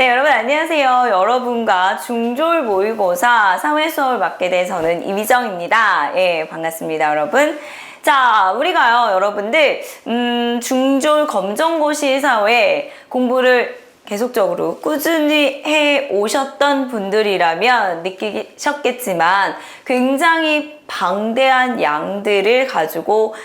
네, 여러분 안녕하세요. 여러분과 중졸 모의고사 사회 수업을 맡게 된 저는 이미정입니다. 예, 반갑습니다, 여러분. 자, 우리가요, 여러분들 중졸 검정고시 사회 공부를 계속적으로 꾸준히 해 오셨던 분들이라면 느끼셨겠지만 굉장히 방대한 양들을 가지고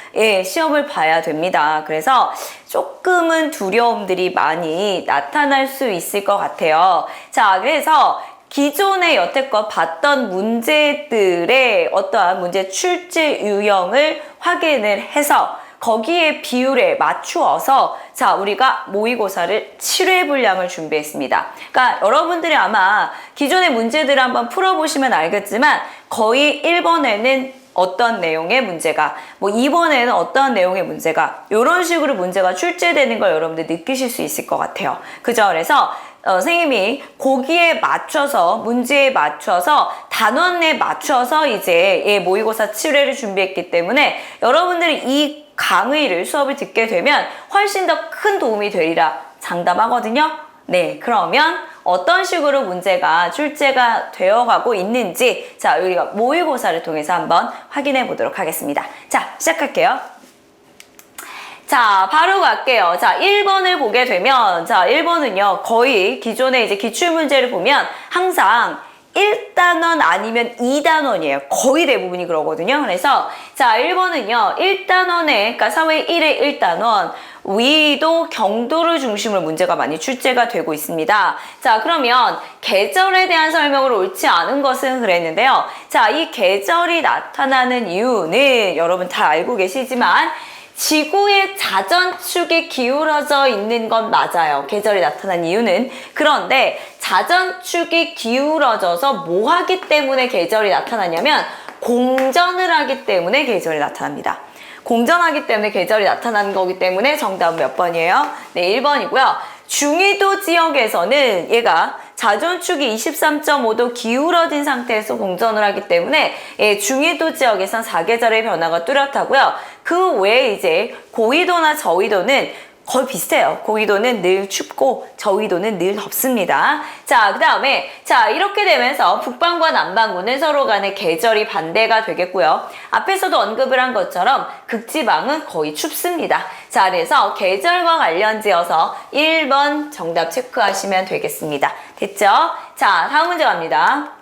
시험을 봐야 됩니다. 그래서 조금은 두려움들이 많이 나타날 수 있을 것 같아요. 자, 그래서 기존에 여태껏 봤던 문제들의 어떠한 문제 출제 유형을 확인을 해서 거기에 비율에 맞추어서 자, 우리가 모의고사를 7회 분량을 준비했습니다. 그러니까 여러분들이 아마 기존의 문제들을 한번 풀어보시면 알겠지만 거의 1번에는 어떤 내용의 문제가, 뭐 2번에는 어떤 내용의 문제가 이런 식으로 문제가 출제되는 걸 여러분들 느끼실 수 있을 것 같아요. 그죠? 그래서 선생님이 거기에 맞춰서 문제에 맞춰서 단원에 맞춰서 이제 모의고사 7회를 준비했기 때문에 여러분들이 이 강의를 수업을 듣게 되면 훨씬 더 큰 도움이 되리라 장담하거든요. 네, 그러면 어떤 식으로 문제가 출제가 되어가고 있는지 자, 우리가 모의고사를 통해서 한번 확인해 보도록 하겠습니다. 자, 시작할게요. 자, 바로 갈게요. 자, 1번을 보게 되면 자, 1번은요. 거의 기존에 이제 기출문제를 보면 항상 1단원 아니면 2단원이에요. 거의 대부분이 그러거든요. 그래서 자, 1번은요. 1단원에 그러니까 사회 1의 1단원 위도 경도를 중심으로 문제가 많이 출제가 되고 있습니다. 자, 그러면 계절에 대한 설명을 옳지 않은 것은 그랬는데요. 자, 이 계절이 나타나는 이유는 여러분 다 알고 계시지만 지구의 자전축이 기울어져 있는 건 맞아요. 계절이 나타난 이유는. 그런데 자전축이 기울어져서 뭐 하기 때문에 계절이 나타나냐면 공전을 하기 때문에 계절이 나타납니다. 공전하기 때문에 계절이 나타나는 거기 때문에 정답은 몇 번이에요? 네, 1번이고요. 중위도 지역에서는 얘가 자전축이 23.5도 기울어진 상태에서 공전을 하기 때문에 중위도 지역에선 사계절의 변화가 뚜렷하고요. 그 외에 이제 고위도나 저위도는 거의 비슷해요. 고위도는 늘 춥고 저위도는 늘 덥습니다. 자, 그 다음에 자, 이렇게 되면서 북반구와 남반구는 서로 간의 계절이 반대가 되겠고요. 앞에서도 언급을 한 것처럼 극지방은 거의 춥습니다. 자, 그래서 계절과 관련지어서 1번 정답 체크하시면 되겠습니다. 됐죠? 자, 다음 문제 갑니다.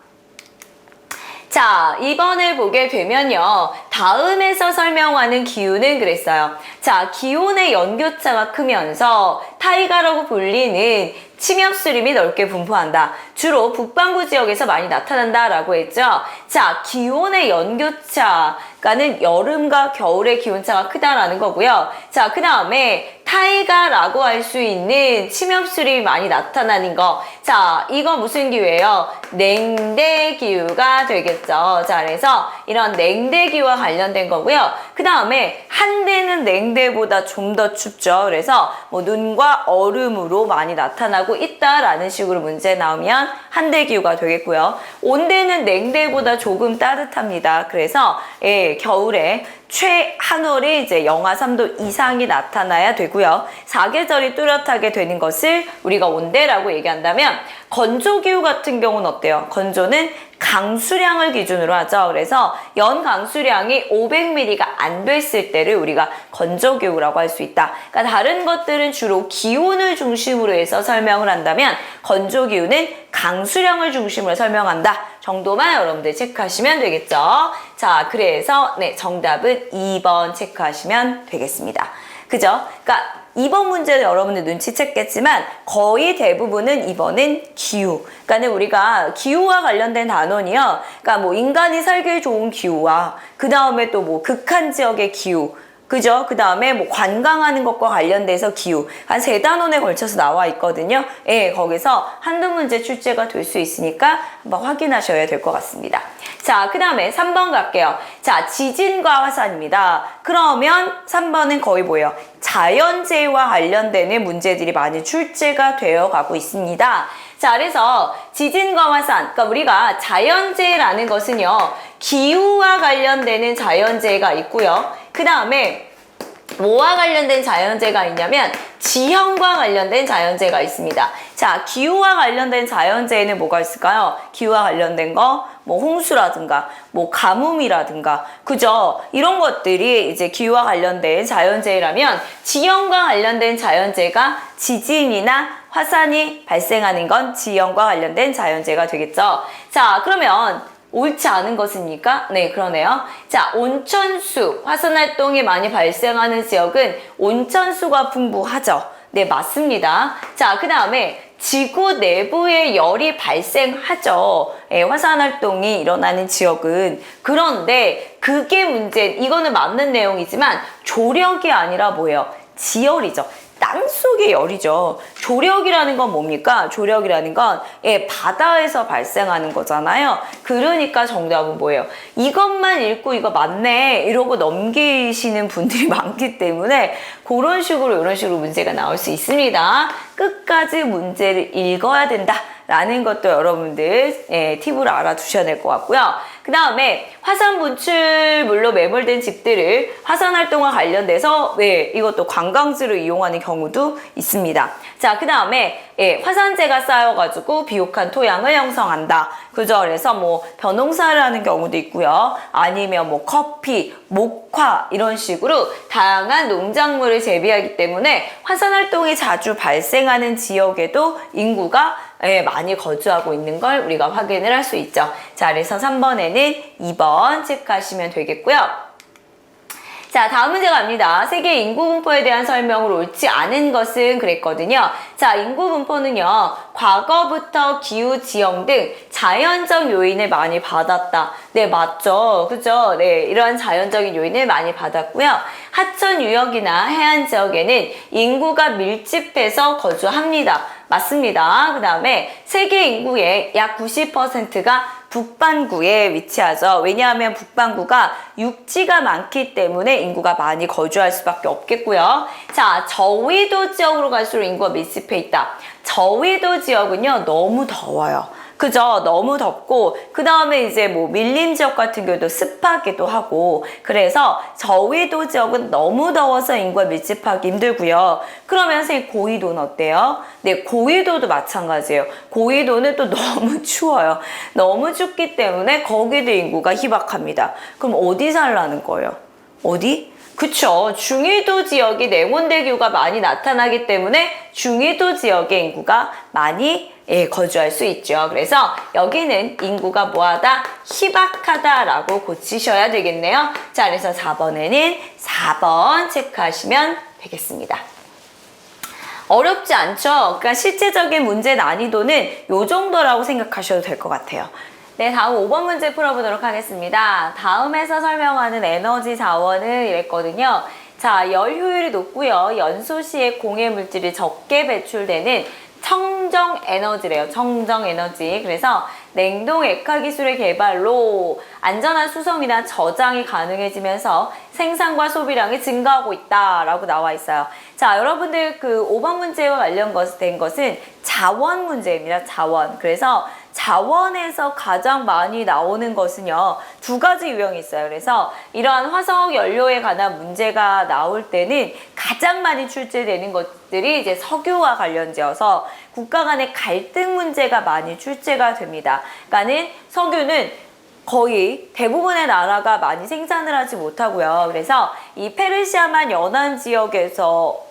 자, 2번을 보게 되면요. 다음에서 설명하는 기후는 그랬어요. 자, 기온의 연교차가 크면서 타이가라고 불리는 침엽수림이 넓게 분포한다. 주로 북반구 지역에서 많이 나타난다라고 했죠. 자, 기온의 연교차가는 여름과 겨울의 기온차가 크다라는 거고요. 자, 그 다음에 타이가라고 할 수 있는 침엽수림이 많이 나타나는 거. 자, 이거 무슨 기후예요? 냉대기후가 되겠죠. 자, 그래서 이런 냉대기후와 관련된 거고요. 그 다음에 한대는 냉대보다 좀 더 춥죠. 그래서 뭐 눈과 얼음으로 많이 나타나고 있다라는 식으로 문제 나오면 한대기후가 되겠고요. 온대는 냉대보다 조금 따뜻합니다. 그래서 겨울에 최한월이 이제 영하 3도 이상이 나타나야 되고요. 사계절이 뚜렷하게 되는 것을 우리가 온대라고 얘기한다면 건조기후 같은 경우는 어때요? 건조는 강수량을 기준으로 하죠. 그래서 연 강수량이 500ml가 안 됐을 때를 우리가 건조기후라고 할 수 있다. 그러니까 다른 것들은 주로 기온을 중심으로 해서 설명을 한다면 건조기후는 강수량을 중심으로 설명한다 정도만 여러분들 체크하시면 되겠죠. 자, 그래서 네, 정답은 2번 체크하시면 되겠습니다. 그죠? 그러니까 2번 문제는 여러분들 눈치챘겠지만 거의 대부분은 2번은 기후. 그러니까 우리가 기후와 관련된 단원이요. 그러니까 뭐 인간이 살기 좋은 기후와 그 다음에 또 뭐 극한 지역의 기후. 그죠? 그 다음에 뭐 관광하는 것과 관련돼서 기후. 한 3단원에 걸쳐서 나와 있거든요. 거기서 한두 문제 출제가 될 수 있으니까 한번 확인하셔야 될 것 같습니다. 자, 그 다음에 3번 갈게요. 자, 지진과 화산입니다. 그러면 3번은 거의 뭐예요? 자연재해와 관련되는 문제들이 많이 출제가 되어 가고 있습니다. 자, 그래서 지진과 화산, 그러니까 우리가 자연재해라는 것은요, 기후와 관련되는 자연재해가 있고요. 그 다음에 뭐와 관련된 자연재해가 있냐면 지형과 관련된 자연재해가 있습니다. 자, 기후와 관련된 자연재해는 뭐가 있을까요? 기후와 관련된 거, 뭐 홍수라든가, 뭐 가뭄이라든가, 그죠? 이런 것들이 이제 기후와 관련된 자연재해라면 지형과 관련된 자연재해가 지진이나 화산이 발생하는 건 지형과 관련된 자연재해가 되겠죠. 자, 그러면 옳지 않은 것입니까? 네, 그러네요. 자, 온천수, 화산활동이 많이 발생하는 지역은 온천수가 풍부하죠. 네, 맞습니다. 자, 그 다음에 지구 내부에 열이 발생하죠. 예, 화산활동이 일어나는 지역은. 그런데 그게 문제, 이거는 맞는 내용이지만 조력이 아니라 뭐예요? 지열이죠. 땅속의 열이죠. 조력이라는 건 뭡니까? 조력이라는 건 바다에서 발생하는 거잖아요. 그러니까 정답은 뭐예요? 이것만 읽고 이거 맞네 이러고 넘기시는 분들이 많기 때문에 그런 식으로 이런 식으로 문제가 나올 수 있습니다. 끝까지 문제를 읽어야 된다. 라는 것도 여러분들 팁으로 알아두셔야 될 것 같고요. 그 다음에 화산 분출물로 매몰된 집들을 화산활동과 관련돼서 이것도 관광지로 이용하는 경우도 있습니다. 자, 그 다음에 화산재가 쌓여가지고 비옥한 토양을 형성한다. 그죠? 그래서 뭐 벼농사를 하는 경우도 있고요. 아니면 뭐 커피, 목화 이런 식으로 다양한 농작물을 재배하기 때문에 화산활동이 자주 발생하는 지역에도 인구가 많이 거주하고 있는 걸 우리가 확인을 할 수 있죠. 자, 그래서 3번에는 2번 체크하시면 되겠고요. 자, 다음 문제 갑니다. 세계 인구 분포에 대한 설명으로 옳지 않은 것은 그랬거든요. 자, 인구 분포는요, 과거부터 기후, 지형 등 자연적 요인을 많이 받았다. 네, 맞죠. 그죠? 네, 이러한 자연적인 요인을 많이 받았고요. 하천 유역이나 해안 지역에는 인구가 밀집해서 거주합니다. 맞습니다. 그 다음에 세계 인구의 약 90%가 북반구에 위치하죠. 왜냐하면 북반구가 육지가 많기 때문에 인구가 많이 거주할 수밖에 없겠고요. 자, 저위도 지역으로 갈수록 인구가 밀집해 있다. 저위도 지역은요, 너무 더워요. 그죠? 너무 덥고 그 다음에 이제 뭐 밀림 지역 같은 경우도 습하기도 하고 그래서 저위도 지역은 너무 더워서 인구가 밀집하기 힘들고요. 그러면 선생님 고위도는 어때요? 네, 고위도도 마찬가지예요. 고위도는 또 너무 추워요. 너무 춥기 때문에 거기도 인구가 희박합니다. 그럼 어디 살라는 거예요? 어디? 그쵸. 중위도 지역이 냉온대교가 많이 나타나기 때문에 중위도 지역의 인구가 많이 거주할 수 있죠. 그래서 여기는 인구가 뭐하다? 희박하다라고 고치셔야 되겠네요. 자, 그래서 4번에는 4번 체크하시면 되겠습니다. 어렵지 않죠? 그러니까 실제적인 문제 난이도는 요 정도라고 생각하셔도 될 것 같아요. 네, 다음 5번 문제 풀어보도록 하겠습니다. 다음에서 설명하는 에너지 자원은 이랬거든요. 자, 열 효율이 높고요. 연소 시에 공해 물질이 적게 배출되는 청정 에너지래요. 청정 에너지. 그래서 냉동 액화 기술의 개발로 안전한 수송이나 저장이 가능해지면서 생산과 소비량이 증가하고 있다라고 나와 있어요. 자, 여러분들 그 5번 문제와 관련된 것은 자원 문제입니다. 자원. 그래서 자원에서 가장 많이 나오는 것은요, 두 가지 유형이 있어요. 그래서 이러한 화석 연료에 관한 문제가 나올 때는 가장 많이 출제되는 것들이 이제 석유와 관련되어서 국가 간의 갈등 문제가 많이 출제가 됩니다. 그러니까는 석유는 거의 대부분의 나라가 많이 생산을 하지 못하고요. 그래서 이 페르시아만 연안 지역에서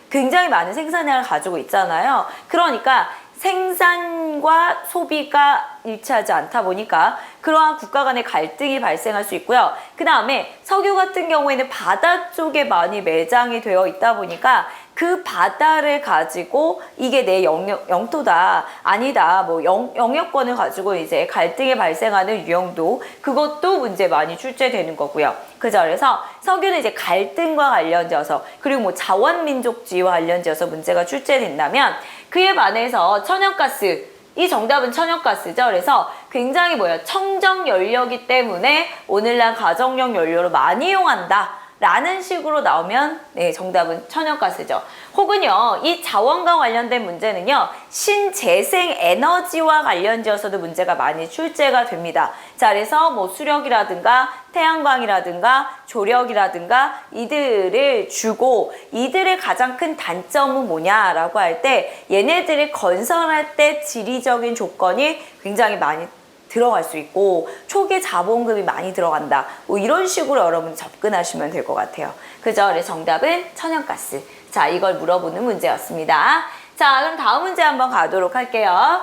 굉장히 많은 생산량을 가지고 있잖아요. 그러니까 생산과 소비가 일치하지 않다 보니까 그러한 국가 간의 갈등이 발생할 수 있고요. 그 다음에 석유 같은 경우에는 바다 쪽에 많이 매장이 되어 있다 보니까 그 바다를 가지고 이게 내 영토다, 아니다, 뭐 영역권을 가지고 이제 갈등이 발생하는 유형도 그것도 문제 많이 출제되는 거고요. 그죠? 그래서 석유는 이제 갈등과 관련되어서 그리고 뭐 자원민족주의와 관련되어서 문제가 출제된다면 그에 반해서 천연가스, 이 정답은 천연가스죠. 그래서 굉장히 청정 연료이기 때문에 오늘날 가정용 연료로 많이 이용한다 라는 식으로 나오면 네, 정답은 천연가스죠. 혹은요, 이 자원과 관련된 문제는요, 신재생 에너지와 관련지어서도 문제가 많이 출제가 됩니다. 자, 그래서 뭐 수력이라든가 태양광이라든가 조력이라든가 이들을 주고 이들의 가장 큰 단점은 뭐냐라고 할 때 얘네들을 건설할 때 지리적인 조건이 굉장히 많이 들어갈 수 있고 초기 자본금이 많이 들어간다. 뭐 이런 식으로 여러분 접근하시면 될 것 같아요. 그죠? 그래서 정답은 천연가스. 자, 이걸 물어보는 문제였습니다. 자, 그럼 다음 문제 한번 가도록 할게요.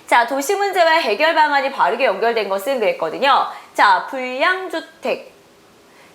자, 도시 문제와 해결 방안이 바르게 연결된 것은 그랬거든요. 자, 불량주택.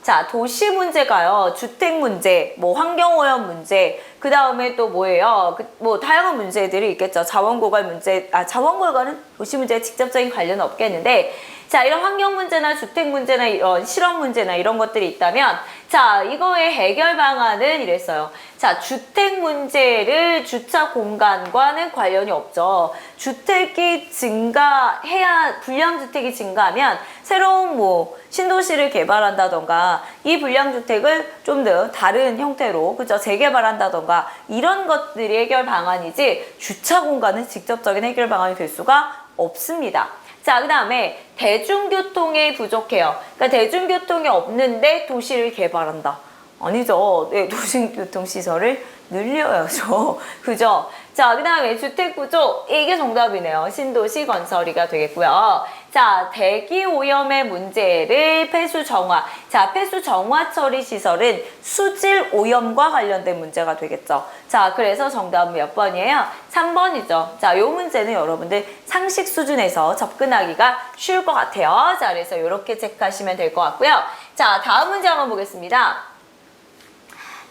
자, 도시 문제가요, 주택 문제, 뭐 환경오염 문제, 그 다음에 또 뭐예요? 뭐 다양한 문제들이 있겠죠. 자원고갈 문제, 자원고갈은 도시 문제에 직접적인 관련은 없겠는데, 자, 이런 환경 문제나 주택 문제나 이런 실업 문제나 이런 것들이 있다면, 자, 이거의 해결 방안은 이랬어요. 자, 주택 문제를 주차 공간과는 관련이 없죠. 주택이 증가해야, 불량주택이 증가하면 새로운 뭐 신도시를 개발한다던가 이 불량주택을 좀 더 다른 형태로, 그죠? 재개발한다던가 이런 것들이 해결 방안이지 주차 공간은 직접적인 해결 방안이 될 수가 없습니다. 자, 그 다음에 대중교통이 부족해요. 그러니까 대중교통이 없는데 도시를 개발한다. 아니죠. 네, 도시교통시설을 늘려야죠. 그죠? 자, 그 다음에 주택구조, 이게 정답이네요. 신도시 건설이가 되겠고요. 자, 대기오염의 문제를 폐수정화. 자, 폐수정화 처리 시설은 수질오염과 관련된 문제가 되겠죠. 자, 그래서 정답은 몇 번이에요? 3번이죠. 자, 요 문제는 여러분들 상식 수준에서 접근하기가 쉬울 것 같아요. 자, 그래서 이렇게 체크하시면 될 것 같고요. 자, 다음 문제 한번 보겠습니다.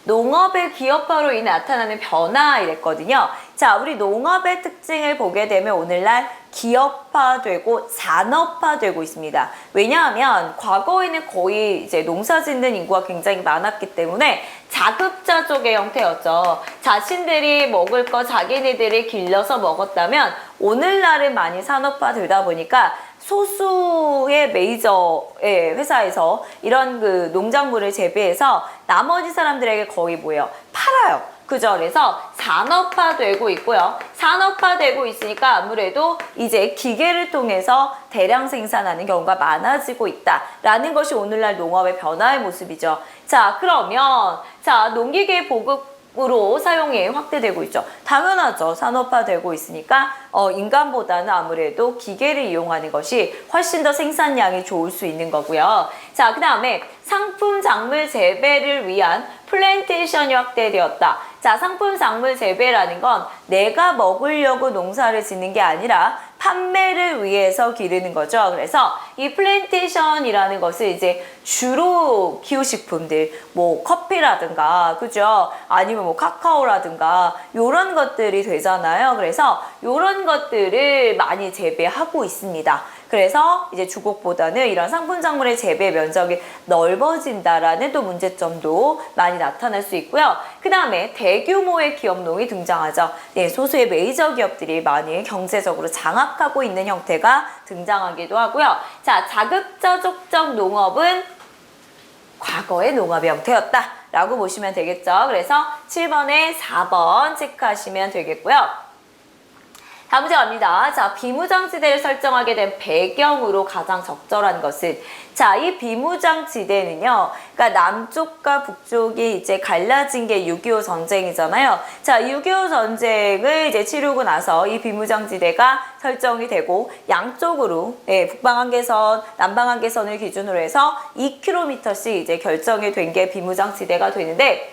농업의 기업화로 인해 나타나는 변화 이랬거든요. 자, 우리 농업의 특징을 보게 되면 오늘날 기업화되고 산업화되고 있습니다. 왜냐하면 과거에는 거의 이제 농사 짓는 인구가 굉장히 많았기 때문에 자급자족의 형태였죠. 자신들이 먹을 거 자기네들이 길러서 먹었다면 오늘날은 많이 산업화되다 보니까 소수의 메이저 회사에서 이런 그 농작물을 재배해서 나머지 사람들에게 거의 뭐예요? 팔아요. 그죠? 그래서 산업화되고 있고요. 산업화되고 있으니까 아무래도 이제 기계를 통해서 대량 생산하는 경우가 많아지고 있다라는 것이 오늘날 농업의 변화의 모습이죠. 자, 그러면 자, 농기계 보급으로 사용이 확대되고 있죠. 당연하죠. 산업화되고 있으니까 인간보다는 아무래도 기계를 이용하는 것이 훨씬 더 생산량이 좋을 수 있는 거고요. 자, 그 다음에 상품 작물 재배를 위한 플랜테이션이 확대되었다. 자, 상품 작물 재배라는 건 내가 먹으려고 농사를 짓는 게 아니라 판매를 위해서 기르는 거죠. 그래서 이 플랜테이션이라는 것을 이제 주로 기후식품들, 뭐 커피라든가, 그죠? 아니면 뭐 카카오라든가 요런 것들이 되잖아요. 그래서 요런 것들을 많이 재배하고 있습니다. 그래서 이제 주곡보다는 이런 상품 작물의 재배 면적이 넓어진다라는 또 문제점도 많이 나타날 수 있고요. 그 다음에 대규모의 기업농이 등장하죠. 네, 소수의 메이저 기업들이 많이 경제적으로 장악하고 있는 형태가 등장하기도 하고요. 자, 자급자족적 농업은 과거의 농업의 형태였다라고 보시면 되겠죠. 그래서 7번에 4번 체크하시면 되겠고요. 다음 문제 갑니다. 자, 비무장지대를 설정하게 된 배경으로 가장 적절한 것은, 자, 이 비무장지대는요, 그러니까 남쪽과 북쪽이 이제 갈라진 게 6.25 전쟁이잖아요. 자, 6.25 전쟁을 이제 치르고 나서 이 비무장지대가 설정이 되고 양쪽으로 북방 한계선, 남방 한계선을 기준으로 해서 2km씩 이제 결정이 된 게 비무장지대가 되는데,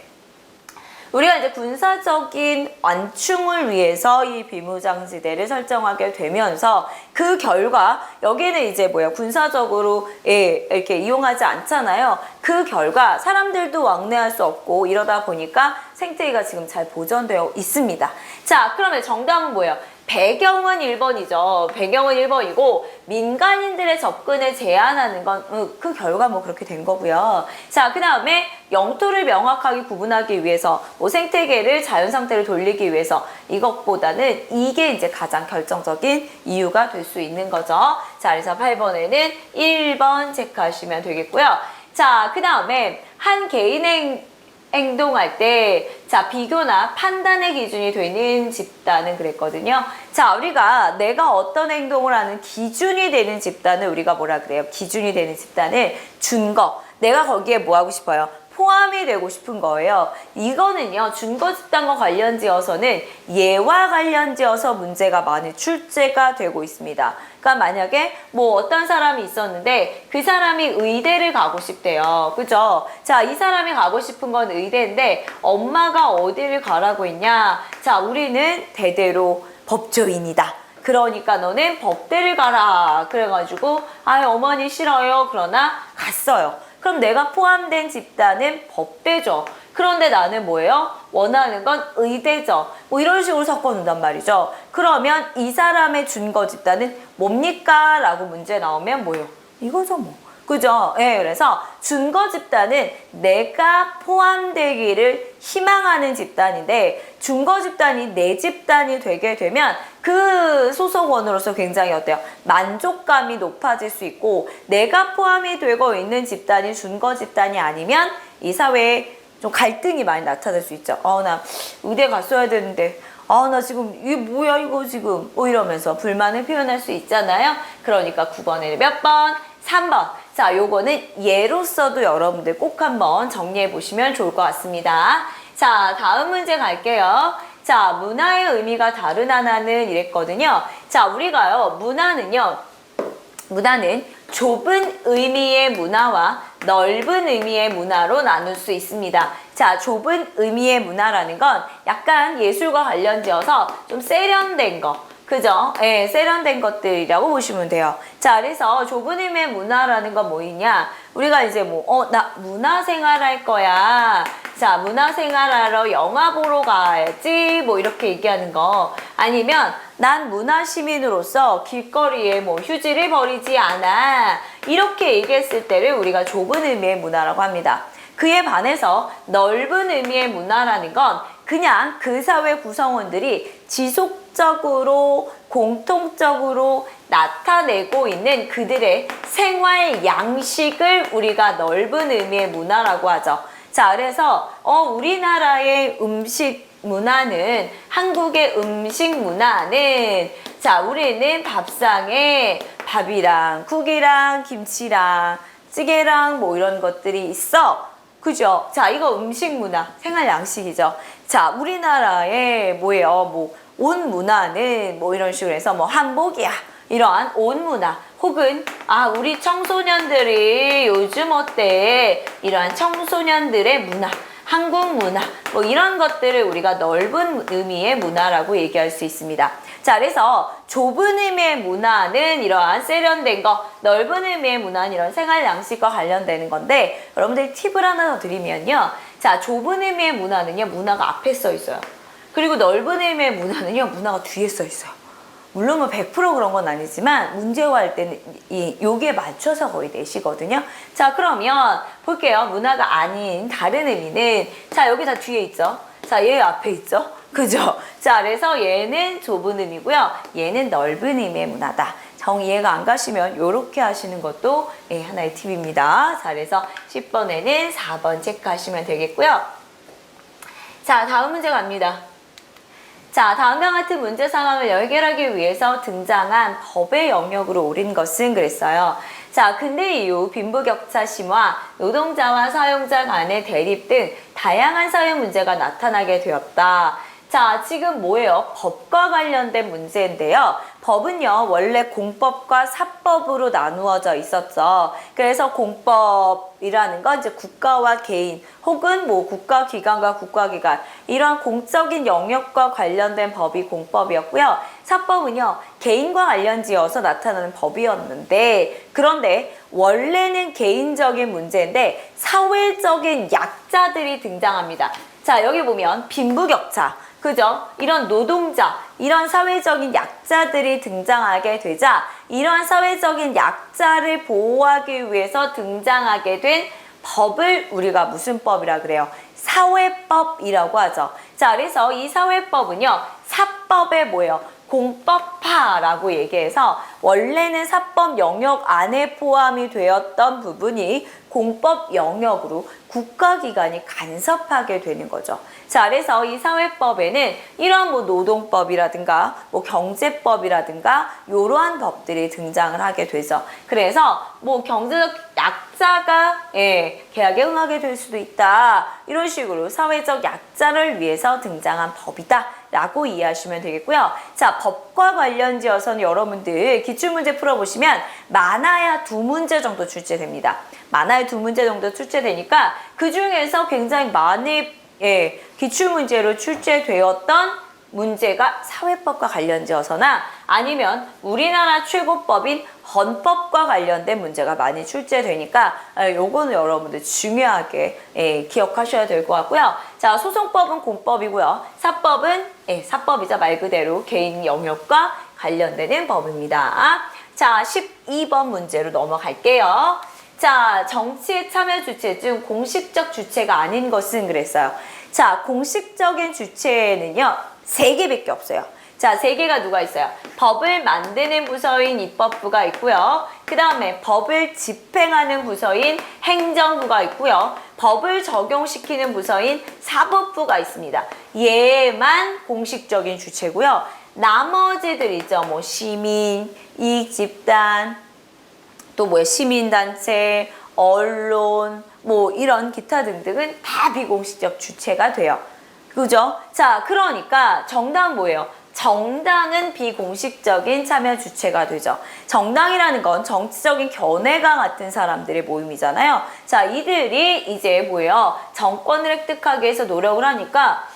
우리가 이제 군사적인 완충을 위해서 이 비무장지대를 설정하게 되면서 그 결과 여기는 이제 뭐야 군사적으로 이렇게 이용하지 않잖아요. 그 결과 사람들도 왕래할 수 없고 이러다 보니까 생태계가 지금 잘 보존되어 있습니다. 자, 그러면 정답은 뭐예요? 배경은 1번이죠. 배경은 1번이고 민간인들의 접근을 제한하는 건 그 결과 뭐 그렇게 된 거고요. 자, 그 다음에 영토를 명확하게 구분하기 위해서 뭐 생태계를 자연 상태를 돌리기 위해서 이것보다는 이게 이제 가장 결정적인 이유가 될 수 있는 거죠. 자, 그래서 8번에는 1번 체크하시면 되겠고요. 자, 그 다음에 한 개인의 행동할 때, 자, 비교나 판단의 기준이 되는 집단은 그랬거든요. 자, 우리가 내가 어떤 행동을 하는 기준이 되는 집단을 우리가 뭐라 그래요? 기준이 되는 집단을 준거. 내가 거기에 뭐 하고 싶어요? 포함이 되고 싶은 거예요. 이거는요, 준거 집단과 관련지어서는 예와 관련지어서 문제가 많이 출제가 되고 있습니다. 그러니까 만약에 뭐 어떤 사람이 있었는데 그 사람이 의대를 가고 싶대요. 그죠? 자, 이 사람이 가고 싶은 건 의대인데 엄마가 어디를 가라고 했냐? 자, 우리는 대대로 법조인이다. 그러니까 너는 법대를 가라. 그래가지고 아, 어머니 싫어요. 그러나 갔어요. 그럼 내가 포함된 집단은 법대죠. 그런데 나는 뭐예요? 원하는 건 의대죠. 뭐 이런 식으로 섞어놓는단 말이죠. 그러면 이 사람의 준거 집단은 뭡니까? 라고 문제 나오면 뭐예요? 이거죠 뭐. 그죠? 예, 그래서 준거 집단은 내가 포함되기를 희망하는 집단인데 준거 집단이 내 집단이 되게 되면 그 소속원으로서 굉장히 어때요? 만족감이 높아질 수 있고 내가 포함이 되고 있는 집단이 준거 집단이 아니면 이 사회에 좀 갈등이 많이 나타날 수 있죠. 나 의대 갔어야 되는데 나 지금 이게 뭐야 이거 지금 뭐 이러면서 불만을 표현할 수 있잖아요. 그러니까 9번에는 몇 번? 3번. 자, 요거는 예로서도 여러분들 꼭 한번 정리해 보시면 좋을 것 같습니다. 자, 다음 문제 갈게요. 자, 문화의 의미가 다른 하나는 이랬거든요. 자, 우리가요, 문화는 좁은 의미의 문화와 넓은 의미의 문화로 나눌 수 있습니다. 자, 좁은 의미의 문화라는 건 약간 예술과 관련지어서 좀 세련된 거. 그죠? 예, 세련된 것들이라고 보시면 돼요. 자, 그래서 좁은 의미의 문화라는 건 뭐이냐? 우리가 이제 나 문화생활 할 거야. 자, 문화생활하러 영화 보러 가야지. 뭐 이렇게 얘기하는 거. 아니면 난 문화시민으로서 길거리에 휴지를 버리지 않아. 이렇게 얘기했을 때를 우리가 좁은 의미의 문화라고 합니다. 그에 반해서 넓은 의미의 문화라는 건 그냥 그 사회 구성원들이 지속적으로 공통적으로 나타내고 있는 그들의 생활 양식을 우리가 넓은 의미의 문화라고 하죠. 자, 그래서 우리나라의 음식 문화는 한국의 음식 문화는 자, 우리는 밥상에 밥이랑 국이랑 김치랑 찌개랑 뭐 이런 것들이 있어. 그죠? 자, 이거 음식 문화, 생활 양식이죠. 자, 우리나라의 뭐예요? 옷 문화는 뭐 이런 식으로 해서 한복이야. 이러한 옷 문화. 혹은, 우리 청소년들이 요즘 어때? 이러한 청소년들의 문화. 한국 문화. 뭐 이런 것들을 우리가 넓은 의미의 문화라고 얘기할 수 있습니다. 자, 그래서 좁은 의미의 문화는 이러한 세련된 거, 넓은 의미의 문화는 이런 생활 양식과 관련되는 건데 여러분들 팁을 하나 더 드리면요. 자, 좁은 의미의 문화는요. 문화가 앞에 써 있어요. 그리고 넓은 의미의 문화는요. 문화가 뒤에 써 있어요. 물론 100% 그런 건 아니지만 문제화 할 때는 여기에 맞춰서 거의 내시거든요. 자, 그러면 볼게요. 문화가 아닌 다른 의미는 자, 여기 다 뒤에 있죠. 자, 얘 앞에 있죠. 그죠? 자, 그래서 얘는 좁은 의미고요. 얘는 넓은 의미의 문화다. 정 이해가 안 가시면 이렇게 하시는 것도 하나의 팁입니다. 자, 그래서 10번에는 4번 체크하시면 되겠고요. 자, 다음 문제 갑니다. 자, 다음과 같은 문제 상황을 해결하기 위해서 등장한 법의 영역으로 옳은 것은 그랬어요. 자, 근대 이후 빈부격차 심화, 노동자와 사용자 간의 대립 등 다양한 사회 문제가 나타나게 되었다. 자, 지금 뭐예요? 법과 관련된 문제인데요. 법은요, 원래 공법과 사법으로 나누어져 있었죠. 그래서 공법이라는 건 이제 국가와 개인 혹은 국가기관과 국가기관 이러한 공적인 영역과 관련된 법이 공법이었고요. 사법은요, 개인과 관련지어서 나타나는 법이었는데 그런데 원래는 개인적인 문제인데 사회적인 약자들이 등장합니다. 자, 여기 보면 빈부격차, 그죠? 이런 노동자, 이런 사회적인 약자들이 등장하게 되자 이러한 사회적인 약자를 보호하기 위해서 등장하게 된 법을 우리가 무슨 법이라 그래요? 사회법이라고 하죠. 자, 그래서 이 사회법은요, 사법의 뭐예요? 공법화라고 얘기해서 원래는 사법 영역 안에 포함이 되었던 부분이 공법 영역으로 국가기관이 간섭하게 되는 거죠. 자, 그래서 이 사회법에는 이런 뭐 노동법이라든가 뭐 경제법이라든가 이러한 법들이 등장을 하게 되죠. 그래서 뭐 경제적 약자가 계약에 응하게 될 수도 있다. 이런 식으로 사회적 약자를 위해서 등장한 법이다. 라고 이해하시면 되겠고요. 자, 법과 관련지어서는 여러분들 기출문제 풀어보시면 많아야 2문제 정도 출제됩니다. 많아야 2문제 정도 출제되니까 그 중에서 굉장히 많이 기출문제로 출제되었던 문제가 사회법과 관련지어서나 아니면 우리나라 최고법인 헌법과 관련된 문제가 많이 출제되니까 요거는 여러분들 중요하게 기억하셔야 될 것 같고요. 자, 소송법은 공법이고요. 사법은 사법이자 말 그대로 개인 영역과 관련되는 법입니다. 자, 12번 문제로 넘어갈게요. 자, 정치에 참여 주체 중 공식적 주체가 아닌 것은 그랬어요. 자, 공식적인 주체는요, 3개밖에 없어요. 자, 3개가 누가 있어요? 법을 만드는 부서인 입법부가 있고요. 그 다음에 법을 집행하는 부서인 행정부가 있고요. 법을 적용시키는 부서인 사법부가 있습니다. 얘만 공식적인 주체고요. 나머지들 있죠. 뭐 시민, 이익집단, 또 뭐야 시민단체, 언론, 뭐 이런 기타 등등은 다 비공식적 주체가 돼요. 그죠? 자, 그러니까 정당 뭐예요? 정당은 비공식적인 참여 주체가 되죠. 정당이라는 건 정치적인 견해가 같은 사람들의 모임이잖아요. 자, 이들이 이제 뭐예요? 정권을 획득하기 위해서 노력을 하니까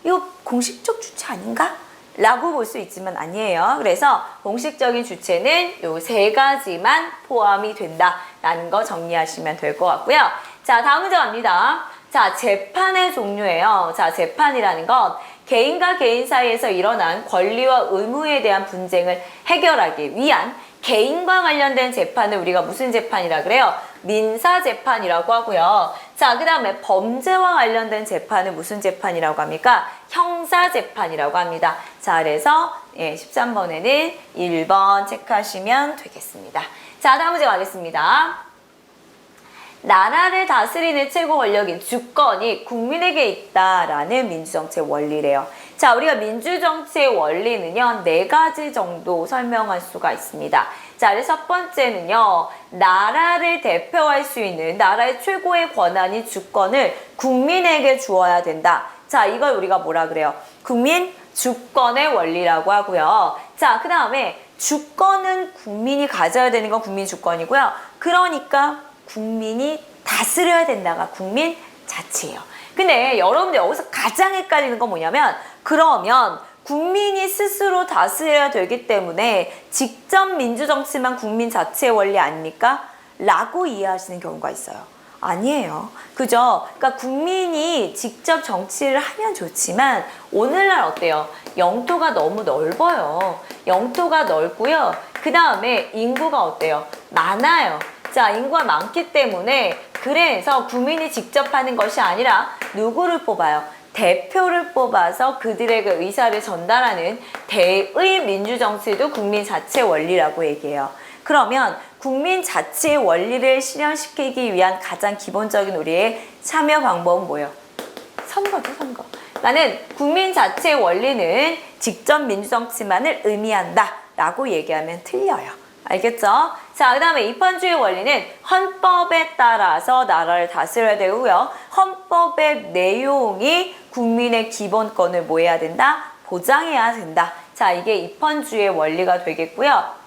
이거 공식적 주체 아닌가? 라고 볼 수 있지만 아니에요. 그래서 공식적인 주체는 요 3가지만 포함이 된다라는 거 정리하시면 될 것 같고요. 자, 다음 문제 갑니다. 자, 재판의 종류예요. 자, 재판이라는 건 개인과 개인 사이에서 일어난 권리와 의무에 대한 분쟁을 해결하기 위한 개인과 관련된 재판을 우리가 무슨 재판이라 그래요? 민사재판이라고 하고요. 자, 그 다음에 범죄와 관련된 재판을 무슨 재판이라고 합니까? 형사재판이라고 합니다. 자, 그래서 13번에는 1번 체크하시면 되겠습니다. 자, 다음 문제 가겠습니다. 나라를 다스리는 최고 권력인 주권이 국민에게 있다라는 민주정치의 원리래요. 자, 우리가 민주정치의 원리는요, 4가지 정도 설명할 수가 있습니다. 자, 그래서 첫 번째는요, 나라를 대표할 수 있는 나라의 최고의 권한인 주권을 국민에게 주어야 된다. 자, 이걸 우리가 뭐라 그래요? 국민 주권의 원리라고 하고요. 자, 그 다음에 주권은 국민이 가져야 되는 건 국민 주권이고요. 그러니까 국민이 다스려야 된다가 국민 자치예요. 근데 여러분들 여기서 가장 헷갈리는 건 뭐냐면 그러면 국민이 스스로 다스려야 되기 때문에 직접 민주정치만 국민 자치의 원리 아닙니까? 라고 이해하시는 경우가 있어요. 아니에요. 그죠? 그러니까 국민이 직접 정치를 하면 좋지만 오늘날 어때요? 영토가 너무 넓어요. 영토가 넓고요. 그 다음에 인구가 어때요? 많아요. 자, 인구가 많기 때문에 그래서 국민이 직접 하는 것이 아니라 누구를 뽑아요? 대표를 뽑아서 그들에게 의사를 전달하는 대의 민주정치도 국민 자치의 원리라고 얘기해요. 그러면 국민 자치의 원리를 실현시키기 위한 가장 기본적인 우리의 참여 방법은 뭐예요? 선거죠, 선거. 나는 국민 자치의 원리는 직접 민주정치만을 의미한다 라고 얘기하면 틀려요. 알겠죠? 자, 그 다음에 이펀주의 원리는 헌법에 따라서 나라를 다스려야 되고요. 헌법의 내용이 국민의 기본권을 뭐 해야 된다? 보장해야 된다. 자, 이게 이펀주의 원리가 되겠고요.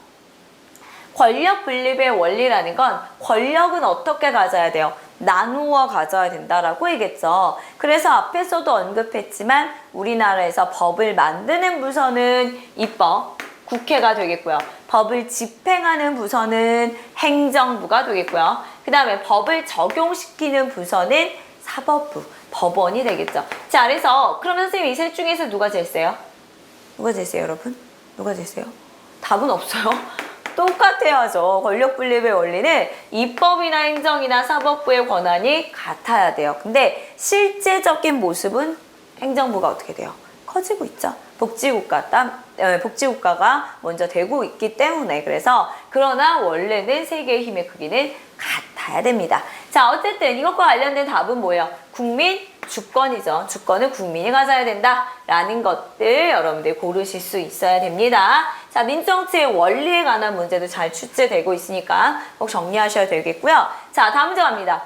권력 분립의 원리라는 건 권력은 어떻게 가져야 돼요? 나누어 가져야 된다라고 얘기했죠. 그래서 앞에서도 언급했지만 우리나라에서 법을 만드는 부서는 입법, 국회가 되겠고요. 법을 집행하는 부서는 행정부가 되겠고요. 그 다음에 법을 적용시키는 부서는 사법부, 법원이 되겠죠. 자, 그래서 그러면 선생님 이 셋 중에서 누가 제일 세요? 누가 제일 세요, 여러분? 누가 제일 세요? 답은 없어요. 똑같아야죠. 권력 분립의 원리는 입법이나 행정이나 사법부의 권한이 같아야 돼요. 근데 실제적인 모습은 행정부가 어떻게 돼요? 커지고 있죠. 복지국가가 먼저 되고 있기 때문에. 그래서 그러나 원래는 세계의 힘의 크기는 같아야 됩니다. 자, 어쨌든 이것과 관련된 답은 뭐예요? 국민 주권이죠. 주권은 국민이 가져야 된다라는 것들 여러분들 고르실 수 있어야 됩니다. 자, 민정치의 원리에 관한 문제도 잘 출제되고 있으니까 꼭 정리하셔야 되겠고요. 자, 다음 문제 갑니다.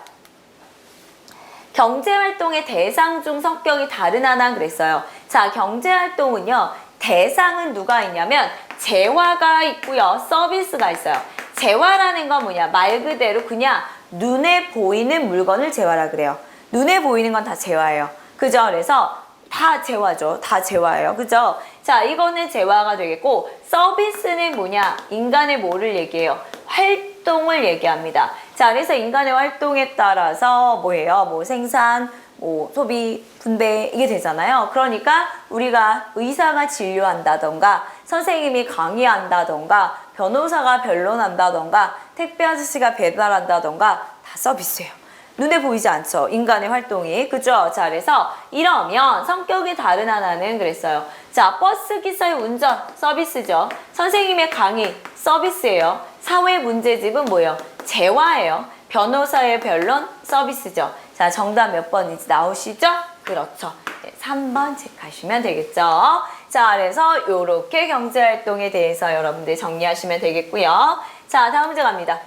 경제활동의 대상 중 성격이 다른 하나 그랬어요. 자, 경제활동은요. 대상은 누가 있냐면 재화가 있고요. 서비스가 있어요. 재화라는 건 뭐냐? 말 그대로 그냥 눈에 보이는 물건을 재화라 그래요. 눈에 보이는 건 다 재화예요. 그죠? 그래서 다 재화죠. 다 재화예요. 그죠? 자, 이거는 재화가 되겠고 서비스는 뭐냐? 인간의 뭐를 얘기해요? 활동을 얘기합니다. 자, 그래서 인간의 활동에 따라서 뭐예요? 뭐 생산, 뭐 소비, 분배 이게 되잖아요. 그러니까 우리가 의사가 진료한다던가 선생님이 강의한다던가 변호사가 변론한다던가 택배 아저씨가 배달한다던가 다 서비스예요. 눈에 보이지 않죠. 인간의 활동이. 그죠? 자, 그래서 이러면 성격이 다른 하나는 그랬어요. 자, 버스 기사의 운전 서비스죠. 선생님의 강의 서비스예요. 사회 문제집은 뭐예요? 재화예요. 변호사의 변론 서비스죠. 자, 정답 몇 번인지 나오시죠? 그렇죠. 네, 3번 체크하시면 되겠죠. 자, 그래서 이렇게 경제활동에 대해서 여러분들 정리하시면 되겠고요. 자, 다음 문제 갑니다.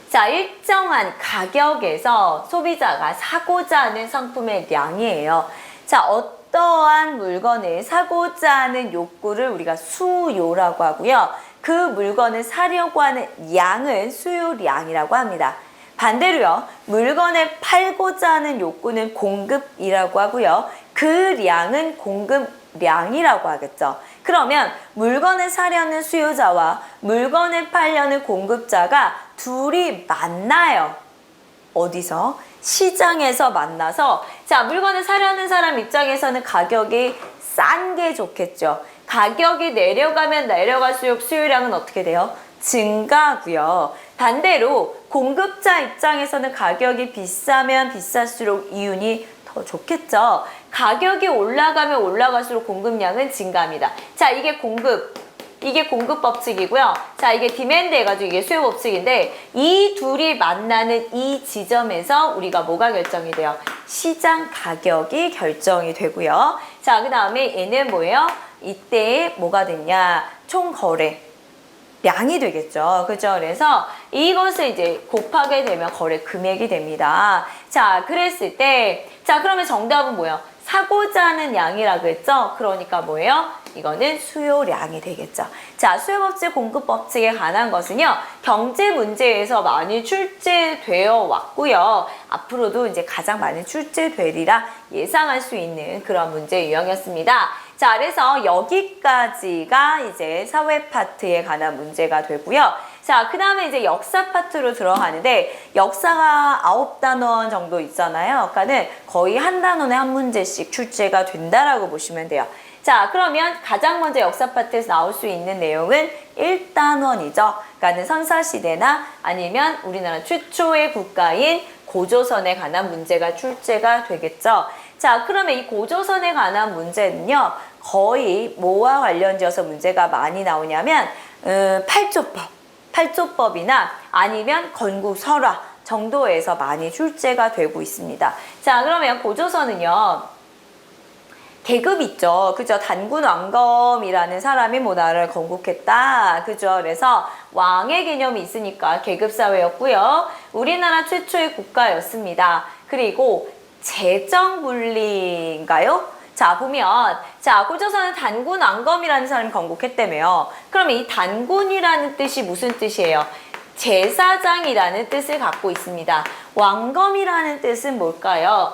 자, 일정한 가격에서 소비자가 사고자 하는 상품의 양이에요. 자, 어떠한 물건을 사고자 하는 욕구를 우리가 수요라고 하고요. 그 물건을 사려고 하는 양은 수요량이라고 합니다. 반대로요. 물건을 팔고자 하는 욕구는 공급이라고 하고요. 그 량은 공급량이라고 하겠죠. 그러면 물건을 사려는 수요자와 물건을 팔려는 공급자가 둘이 만나요. 어디서? 시장에서 만나서 자, 물건을 사려는 사람 입장에서는 가격이 싼 게 좋겠죠. 가격이 내려가면 내려갈수록 수요량은 어떻게 돼요? 증가하고요. 반대로 공급자 입장에서는 가격이 비싸면 비쌀수록 이윤이 더 좋겠죠. 가격이 올라가면 올라갈수록 공급량은 증가합니다. 자, 이게 공급 법칙이고요. 자, 이게 디맨드 해가지고 이게 수요 법칙인데 이 둘이 만나는 이 지점에서 우리가 뭐가 결정이 돼요? 시장 가격이 결정이 되고요. 자, 그 다음에 얘는 뭐예요? 이때 뭐가 됐냐? 총 거래. 량이 되겠죠. 그죠? 그래서 이것을 이제 곱하게 되면 거래 금액이 됩니다. 자, 그랬을 때, 자, 그러면 정답은 뭐예요? 사고자 하는 양이라고 했죠? 그러니까 뭐예요? 이거는 수요량이 되겠죠. 자, 수요법칙, 공급법칙에 관한 것은요, 경제 문제에서 많이 출제되어 왔고요. 앞으로도 이제 가장 많이 출제되리라 예상할 수 있는 그런 문제 유형이었습니다. 자, 그래서 여기까지가 이제 사회 파트에 관한 문제가 되고요. 자, 그 다음에 이제 역사 파트로 들어가는데 역사가 9단원 정도 있잖아요. 그러니까는 거의 한 단원에 한 문제씩 출제가 된다라고 보시면 돼요. 자, 그러면 가장 먼저 역사 파트에서 나올 수 있는 내용은 1단원이죠. 그러니까는 선사시대나 아니면 우리나라 최초의 국가인 고조선에 관한 문제가 출제가 되겠죠. 자, 그러면 이 고조선에 관한 문제는요, 거의 뭐와 관련지어서 문제가 많이 나오냐면, 팔조법이나 아니면 건국설화 정도에서 많이 출제가 되고 있습니다. 자, 그러면 고조선은요, 계급 있죠. 그죠? 단군 왕검이라는 사람이 뭐 나라를 건국했다. 그죠? 그래서 왕의 개념이 있으니까 계급사회였고요. 우리나라 최초의 국가였습니다. 그리고 재정분리인가요? 자, 보면, 자, 고조선은 단군 왕검이라는 사람이 건국했다며요. 그러면 이 단군이라는 뜻이 무슨 뜻이에요? 제사장이라는 뜻을 갖고 있습니다. 왕검이라는 뜻은 뭘까요?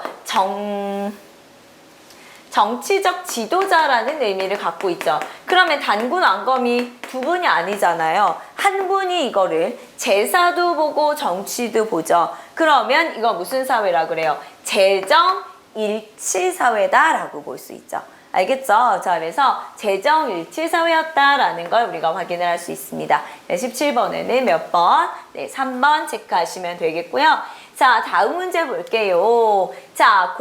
정치적 지도자라는 의미를 갖고 있죠. 그러면 단군 왕검이 두 분이 아니잖아요. 한 분이 이거를 제사도 보고 정치도 보죠. 그러면 이거 무슨 사회라 그래요? 재정일치사회다라고 볼 수 있죠. 알겠죠? 자, 그래서 재정일치사회였다라는 걸 우리가 확인을 할 수 있습니다. 네, 17번에는 몇 번? 네, 3번 체크하시면 되겠고요. 자, 다음 문제 볼게요. 자,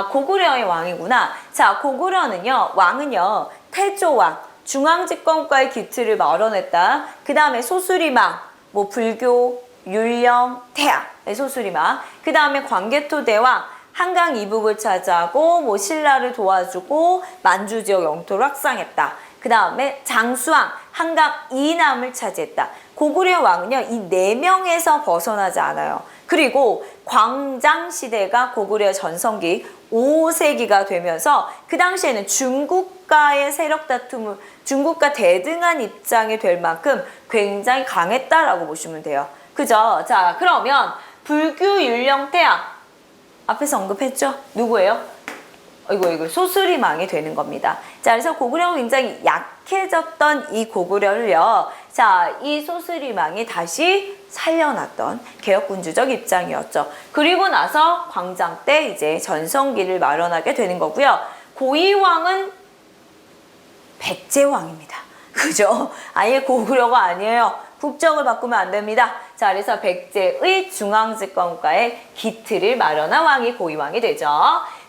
고구려의 왕이구나. 자, 고구려는요, 왕은요, 태조왕, 중앙집권과의 기틀을 마련했다. 그 다음에 소수리망, 뭐 불교, 율령, 태양, 소수리망. 그 다음에 광개토대왕, 한강 이북을 차지하고 뭐 신라를 도와주고 만주 지역 영토를 확장했다. 그 다음에 장수왕, 한강 이남을 차지했다. 고구려 왕은요, 이 네 명에서 벗어나지 않아요. 그리고 광장시대가 고구려 전성기 5세기가 되면서 그 당시에는 중국과의 세력 다툼을, 중국과 대등한 입장이 될 만큼 굉장히 강했다라고 보시면 돼요. 그죠? 자, 그러면 불교 율령태양 앞에서 언급했죠? 누구예요? 이거 소수리망이 되는 겁니다. 자, 그래서 고구려가 굉장히 약해졌던 이 고구려를요. 자, 이 소수리망이 다시 살려놨던 개혁군주적 입장이었죠. 그리고 나서 광장 때 이제 전성기를 마련하게 되는 거고요. 고이왕은 백제왕입니다. 그죠? 아예 고구려가 아니에요. 국적을 바꾸면 안 됩니다. 자, 그래서 백제의 중앙집권과의 기틀을 마련한 왕이 고이왕이 되죠.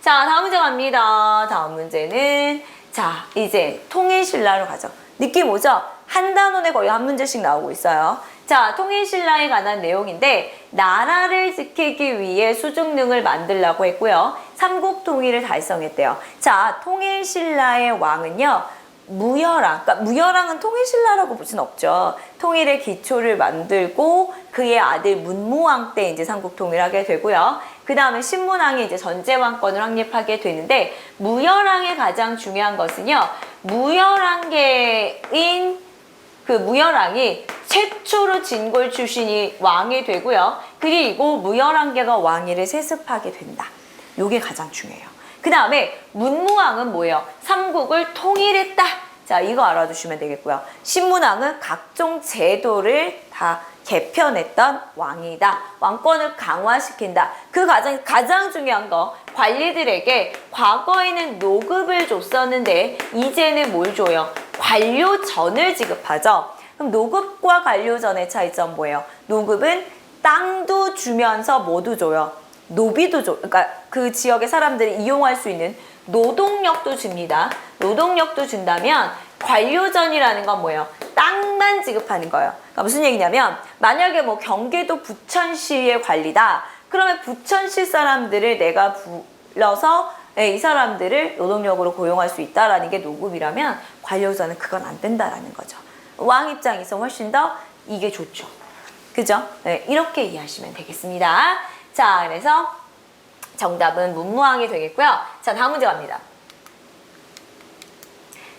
자, 다음 문제 갑니다. 다음 문제는 자, 이제 통일신라로 가죠. 느낌 오죠? 한 단원에 거의 한 문제씩 나오고 있어요. 자, 통일신라에 관한 내용인데 나라를 지키기 위해 수중릉을 만들라고 했고요. 삼국통일을 달성했대요. 자, 통일신라의 왕은요. 무열왕, 그러니까 무열왕은 통일신라라고 볼 수는 없죠. 통일의 기초를 만들고 그의 아들 문무왕 때 이제 삼국통일하게 되고요. 그 다음에 신문왕이 이제 전제왕권을 확립하게 되는데 무열왕의 가장 중요한 것은요. 무열왕계인 그 무열왕이 최초로 진골 출신이 왕이 되고요. 그리고 무열왕계가 왕위를 세습하게 된다. 요게 가장 중요해요. 그 다음에 문무왕은 뭐예요? 삼국을 통일했다. 자, 이거 알아두시면 되겠고요. 신문왕은 각종 제도를 다 개편했던 왕이다. 왕권을 강화시킨다. 그 가장 중요한 거 관리들에게 과거에는 노급을 줬었는데 이제는 뭘 줘요? 관료전을 지급하죠. 그럼 노급과 관료전의 차이점 뭐예요? 노급은 땅도 주면서 뭐도 줘요? 노비도 줘. 그러니까 그 지역의 사람들이 이용할 수 있는 노동력도 줍니다. 노동력도 준다면 관료전이라는 건 뭐예요? 땅만 지급하는 거예요. 그러니까 무슨 얘기냐면 만약에 뭐 경기도 부천시의 관리다. 그러면 부천시 사람들을 내가 불러서 이 사람들을 노동력으로 고용할 수 있다라는 게 노급이라면 관료전은 그건 안 된다라는 거죠. 왕 입장에서 훨씬 더 이게 좋죠. 그죠? 네, 이렇게 이해하시면 되겠습니다. 자, 그래서 정답은 문무왕이 되겠고요. 자, 다음 문제 갑니다.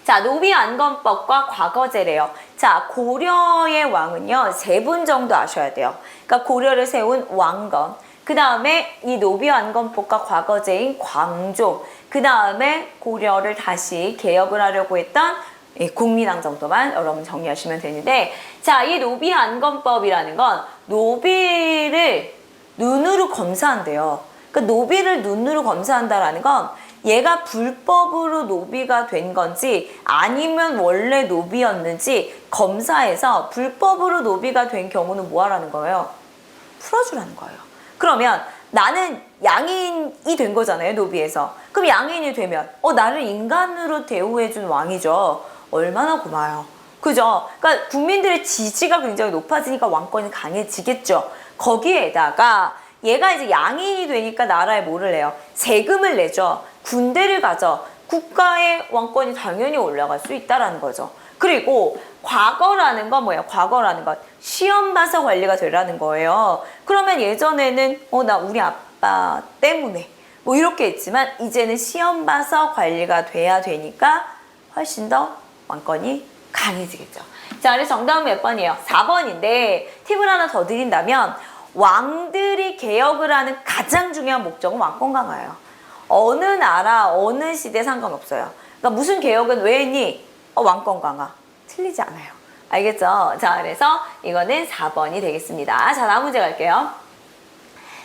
자, 노비안건법과 과거제래요. 자, 고려의 왕은요, 3분 정도 아셔야 돼요. 그러니까 고려를 세운 왕건, 그 다음에 이 노비안건법과 과거제인 광종, 그 다음에 고려를 다시 개혁을 하려고 했던 국민왕 정도만 여러분 정리하시면 되는데, 자, 이 노비안건법이라는 건 노비를 눈으로 검사한대요. 그러니까 노비를 눈으로 검사한다라는 건 얘가 불법으로 노비가 된 건지 아니면 원래 노비였는지 검사해서 불법으로 노비가 된 경우는 뭐 하라는 거예요? 풀어주라는 거예요. 그러면 나는 양인이 된 거잖아요, 노비에서. 그럼 양인이 되면 나를 인간으로 대우해준 왕이죠. 얼마나 고마워요. 그죠? 그러니까 국민들의 지지가 굉장히 높아지니까 왕권이 강해지겠죠. 거기에다가 얘가 이제 양인이 되니까 나라에 뭐를 내요? 세금을 내죠. 군대를 가져. 국가의 왕권이 당연히 올라갈 수 있다라는 거죠. 그리고 과거라는 건 뭐예요? 과거라는 건 시험 봐서 관리가 되라는 거예요. 그러면 예전에는 나 우리 아빠 때문에 뭐 이렇게 했지만 이제는 시험 봐서 관리가 돼야 되니까 훨씬 더 왕권이 강해지겠죠. 자, 그래서 정답은 몇 번이에요? 4번인데 팁을 하나 더 드린다면 왕들이 개혁을 하는 가장 중요한 목적은 왕권 강화예요. 어느 나라, 어느 시대 상관없어요. 그러니까 무슨 개혁은 왜 했니? 왕권 강화. 틀리지 않아요. 알겠죠? 자, 그래서 이거는 4번이 되겠습니다. 자, 다음 문제 갈게요.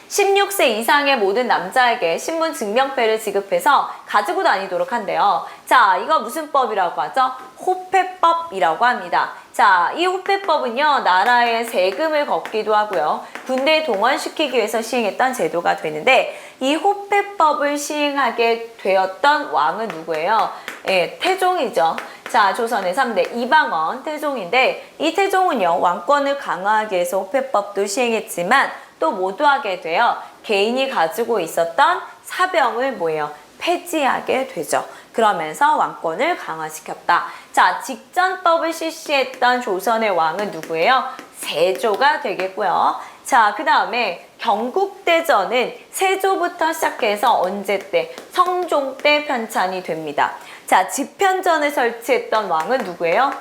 16세 이상의 모든 남자에게 신분 증명패를 지급해서 가지고 다니도록 한대요. 자, 이거 무슨 법이라고 하죠? 호패법이라고 합니다. 자, 이 호패법은요, 나라에 세금을 걷기도 하고요. 군대에 동원시키기 위해서 시행했던 제도가 되는데, 이 호패법을 시행하게 되었던 왕은 누구예요? 예, 태종이죠. 자, 조선의 3대 이방원 태종인데 이 태종은요, 왕권을 강화하기 위해서 호패법도 시행했지만 또 모두하게 되어 개인이 가지고 있었던 사병을 뭐예요? 폐지하게 되죠. 그러면서 왕권을 강화시켰다. 자, 직전법을 실시했던 조선의 왕은 누구예요? 세조가 되겠고요. 자, 그 다음에 경국대전은 세조부터 시작해서 언제 때? 성종 때 편찬이 됩니다. 자, 집현전을 설치했던 왕은 누구예요?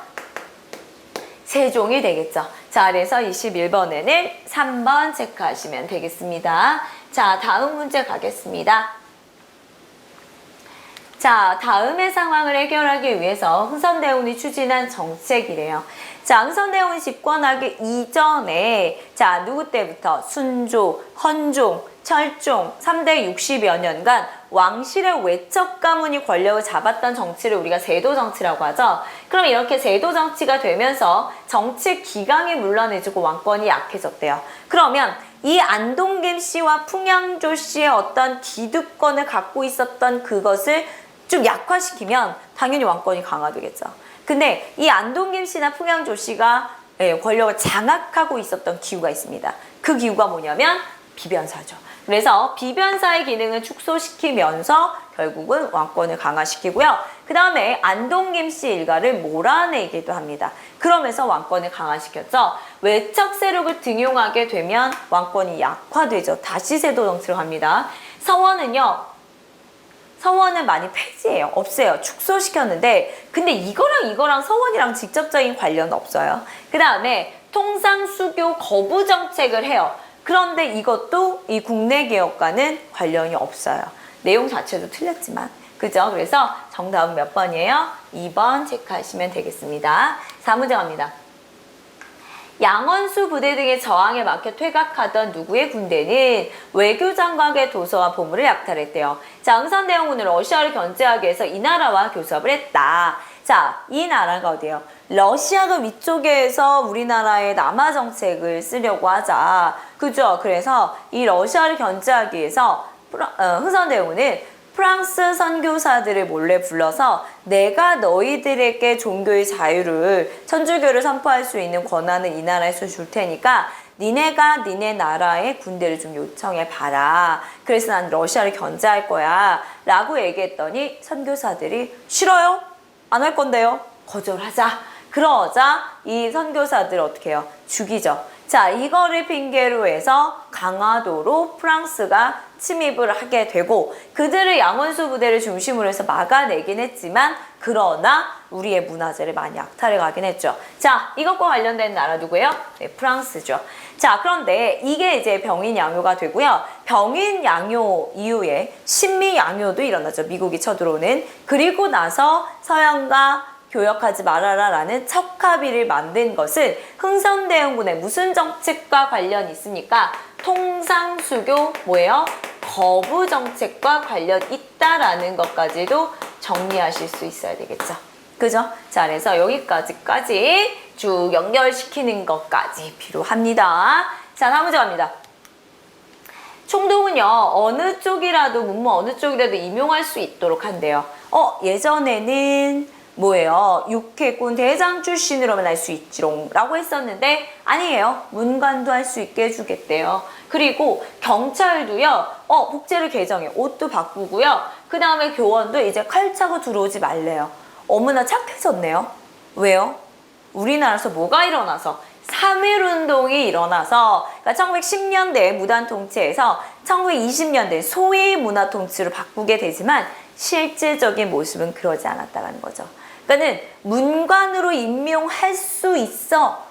세종이 되겠죠. 자, 그래서 21번에는 3번 체크하시면 되겠습니다. 자, 다음 문제 가겠습니다. 자, 다음의 상황을 해결하기 위해서 흥선대원이 추진한 정책이래요. 자, 흥선대원이 집권하기 이전에 자, 누구 때부터? 순조, 헌종, 철종 3대 60여 년간 왕실의 외척 가문이 권력을 잡았던 정치를 우리가 세도 정치라고 하죠. 그럼 이렇게 세도 정치가 되면서 정치 기강이 물러내지고 왕권이 약해졌대요. 그러면 이 안동김 씨와 풍양조 씨의 어떤 기득권을 갖고 있었던 그것을 좀 약화시키면 당연히 왕권이 강화되겠죠. 근데 이 안동김 씨나 풍양조 씨가 권력을 장악하고 있었던 기후가 있습니다. 그 기후가 뭐냐면 비변사죠. 그래서 비변사의 기능을 축소시키면서 결국은 왕권을 강화시키고요. 그 다음에 안동김 씨 일가를 몰아내기도 합니다. 그러면서 왕권을 강화시켰죠. 외척 세력을 등용하게 되면 왕권이 약화되죠. 다시 세도 정치로 갑니다. 서원은 많이 폐지해요. 없애요. 축소시켰는데 근데 이거랑 서원이랑 직접적인 관련은 없어요. 그 다음에 통상수교 거부 정책을 해요. 그런데 이것도 이 국내개혁과는 관련이 없어요. 내용 자체도 틀렸지만. 그죠? 그래서 정답은 몇 번이에요? 2번 체크하시면 되겠습니다. 4문제 갑니다. 양원수 부대 등의 저항에 막혀 퇴각하던 누구의 군대는 외교장관의 도서와 보물을 약탈했대요. 자, 흥선대원군은 러시아를 견제하기 위해서 이 나라와 교섭을 했다. 자, 이 나라가 어디예요? 러시아가 위쪽에서 우리나라의 남하 정책을 쓰려고 하자. 그죠? 그래서 이 러시아를 견제하기 위해서 흥선대원군은 프랑스 선교사들을 몰래 불러서 내가 너희들에게 종교의 자유를 천주교를 선포할 수 있는 권한을 이 나라에서 줄 테니까 니네가 니네 나라의 군대를 좀 요청해 봐라. 그래서 난 러시아를 견제할 거야 라고 얘기했더니 선교사들이 싫어요? 안 할 건데요? 거절하자. 그러자 이 선교사들 어떻게 해요? 죽이죠. 자, 이거를 핑계로 해서 강화도로 프랑스가 침입을 하게 되고 그들을 양원수 부대를 중심으로 해서 막아내긴 했지만 그러나 우리의 문화재를 많이 약탈해 가긴 했죠. 자, 이것과 관련된 나라 누구예요? 네, 프랑스죠. 자, 그런데 이게 이제 병인 양요가 되고요. 병인 양요 이후에 신미 양요도 일어나죠. 미국이 쳐들어오는. 그리고 나서 서양과 교역하지 말아라 라는 척합의를 만든 것은 흥선대원군의 무슨 정책과 관련이 있습니까? 통상수교 뭐예요? 거부 정책과 관련 있다라는 것까지도 정리하실 수 있어야 되겠죠. 그죠? 자, 그래서 여기까지 쭉 연결시키는 것까지 필요합니다. 자, 다음 문제 갑니다. 총독은요, 어느 쪽이라도 문무 어느 쪽이라도 임용할 수 있도록 한대요. 예전에는 뭐예요? 육해군 대장 출신으로만 할 수 있지롱 라고 했었는데 아니에요. 문관도 할 수 있게 해주겠대요. 그리고 경찰도요. 복제를 개정해. 옷도 바꾸고요. 그 다음에 교원도 이제 칼 차고 들어오지 말래요. 어머나 착해졌네요. 왜요? 우리나라에서 뭐가 일어나서 3.1운동이 일어나서 그러니까 1910년대에 무단통치에서 1920년대 소위 문화통치로 바꾸게 되지만 실질적인 모습은 그러지 않았다는 거죠. 그러니까는 문관으로 임명할 수 있어.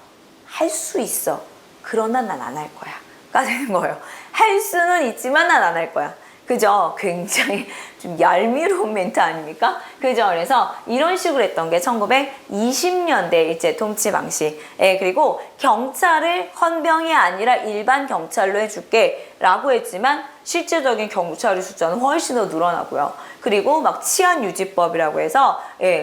할 수 있어. 그러나 난 안 할 거야. 가 되는 거예요. 할 수는 있지만 난 안 할 거야. 그죠? 굉장히 좀 얄미로운 멘트 아닙니까? 그죠? 그래서 이런 식으로 했던 게 1920년대 이제 통치 방식. 그리고 경찰을 헌병이 아니라 일반 경찰로 해줄게 라고 했지만 실제적인 경찰의 숫자는 훨씬 더 늘어나고요. 그리고 막 치안유지법이라고 해서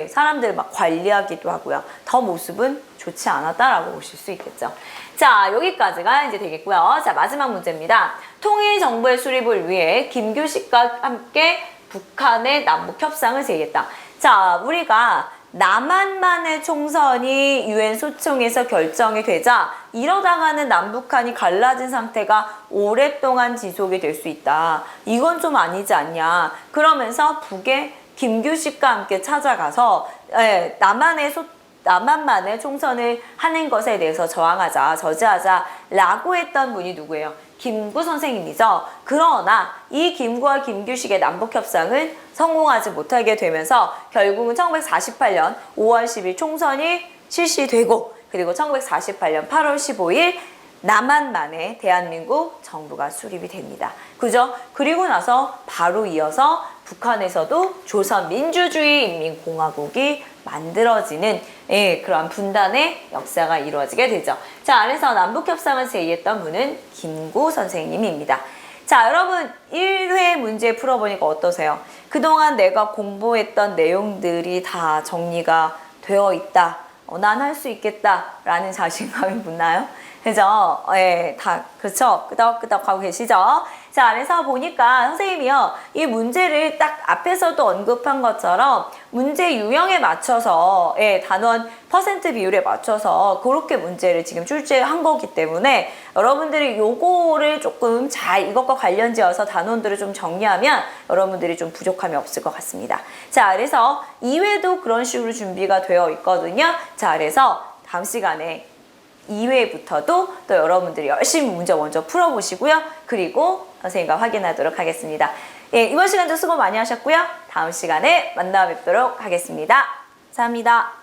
사람들을 막 관리하기도 하고요. 더 모습은 좋지 않았다라고 보실 수 있겠죠. 자, 자, 여기까지가 이제 되겠고요. 자, 마지막 문제입니다. 통일 정부의 수립을 위해 김규식과 함께 북한의 남북 협상을 제의했다. 자, 우리가 남한만의 총선이 유엔 소총에서 결정이 되자 이러다가는 남북한이 갈라진 상태가 오랫동안 지속이 될 수 있다. 이건 좀 아니지 않냐. 그러면서 북에 김규식과 함께 찾아가서 남한만의 총선을 하는 것에 대해서 저항하자, 저지하자 라고 했던 분이 누구예요? 김구 선생님이죠. 그러나 이 김구와 김규식의 남북협상은 성공하지 못하게 되면서 결국은 1948년 5월 10일 총선이 실시되고 그리고 1948년 8월 15일 남한만의 대한민국 정부가 수립이 됩니다. 그죠? 그리고 나서 바로 이어서 북한에서도 조선민주주의인민공화국이 만들어지는 그런 분단의 역사가 이루어지게 되죠. 자, 그래서 남북협상을 제의했던 분은 김구 선생님입니다. 자, 여러분 1회 문제 풀어보니까 어떠세요? 그동안 내가 공부했던 내용들이 다 정리가 되어 있다. 난 할 수 있겠다라는 자신감이 붙나요? 그죠? 다 그렇죠? 끄덕끄덕 하고 계시죠? 자, 그래서 보니까 선생님이요, 이 문제를 딱 앞에서도 언급한 것처럼 문제 유형에 맞춰서 단원 퍼센트 비율에 맞춰서 그렇게 문제를 지금 출제한 거기 때문에 여러분들이 요거를 조금 잘 이것과 관련지어서 단원들을 좀 정리하면 여러분들이 좀 부족함이 없을 것 같습니다. 자, 그래서 2회도 그런 식으로 준비가 되어 있거든요. 자, 그래서 다음 시간에 2회부터도 또 여러분들이 열심히 문제 먼저 풀어보시고요. 그리고 선생님과 확인하도록 하겠습니다. 이번 시간도 수고 많이 하셨고요. 다음 시간에 만나 뵙도록 하겠습니다. 감사합니다.